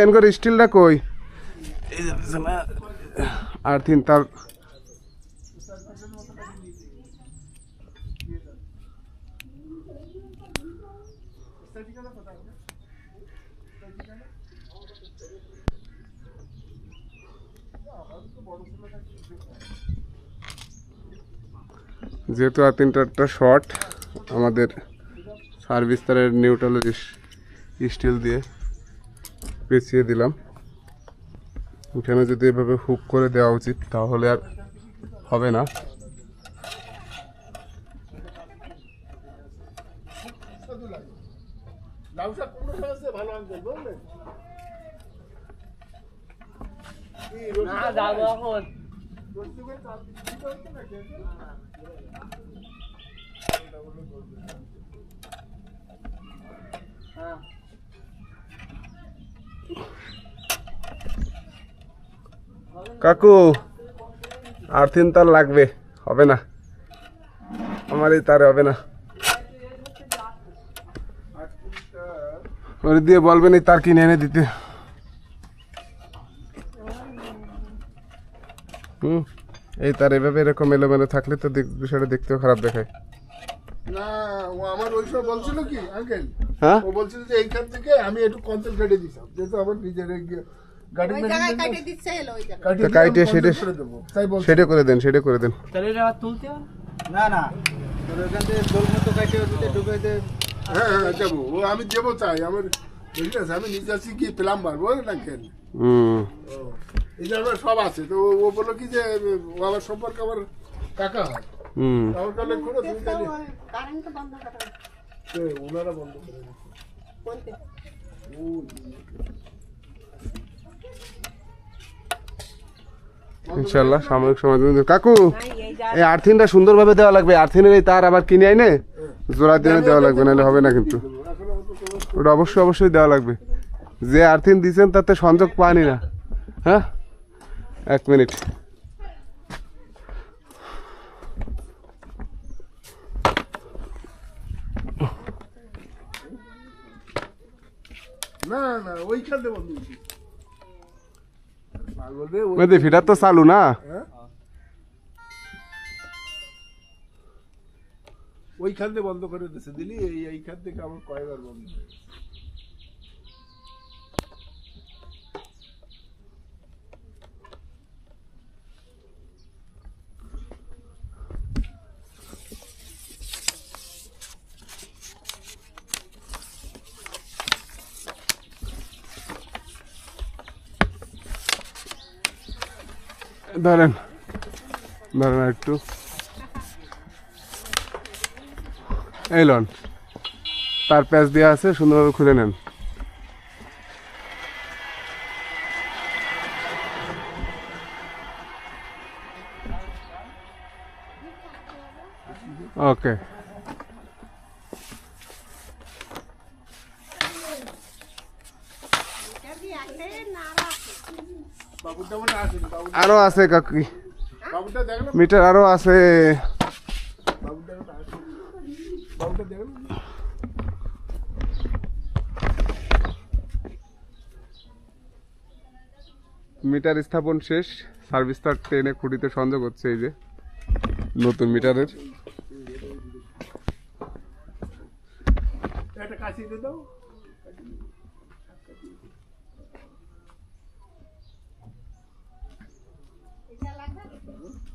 এনকর স্টিলটা কই আর তিন তার যেহেতু আর তিনটা শর্ট আমাদের সার্ভিস তারের নিউট্রাল স্টিল দিয়ে পেঁচিয়ে দিলাম। এখানে যদি এভাবে হুক করে দেওয়া উচিত তাহলে আর হবে না। কাকু আর তিন তার লাগবে, হবে না আমার এই তারে হবে না। ওর দিয়ে বলবেন এই তার কিনে এনে দিতে। এই তার এভাবে এরকম এলোমেলো থাকলে তো বিষয়টা দেখতেও খারাপ দেখায়। না ও আমার ওই সময় বলছিল কি আঙ্কেল, হ্যাঁ ও বলছিল যে এইখান থেকে আমি একটু কন্ট্রোল কেটে দিতাম, যেহেতু আমার নিজের গাড়ি কাইটে সেটা করে দেন, সেটা করে দেন। না না ওখান থেকে গোল মতো কাটে ঢুকে দে। হ্যাঁ হ্যাঁ যাবো, ও আমি দেবো চাই আমার বুঝলি, আমি নিজে আছি কি প্লাম্বার বলেন আঙ্কেল। এই যে আমার সব আছে, তো ও বললো কি যে ও আমার সম্পর্কে আমার কাকা হয়। আমার কালে কোনো ওনারা বন্ধ করে ইনশাল্লাহ সাময়িক সময় কাকু এই আর্থিনটা সুন্দরভাবে দেওয়া লাগবে। আর্থিনের এই তার আবার কিনে আইনে জোড়া দিয়ে দেওয়া লাগবে, নাহলে হবে না কিন্তু। ওটা অবশ্যই দেওয়া লাগবে। যে আর্থিন দিচ্ছেন তাতে সংযোগ পানি না। হ্যাঁ এক মিনিট। না না ওইখানে বন্ধ ফিটার তো চালু না, ওইখান থেকে বন্ধ করে দিচ্ছে দিলি, এইখান থেকে আমার কয়েকবার বন্ধ হয়ে গেছে। ধরেন ধরেন একটু এই লন, তার প্যাচ দেওয়া আছে, সুন্দরভাবে খুলে নেন। ওকে আরো আছে কাকি, মিটার আরো আছে। মিটার স্থাপন শেষ, সার্ভিস তার ট্রেনে খুঁটিতে সংযোগ হচ্ছে। এই যে নতুন মিটারের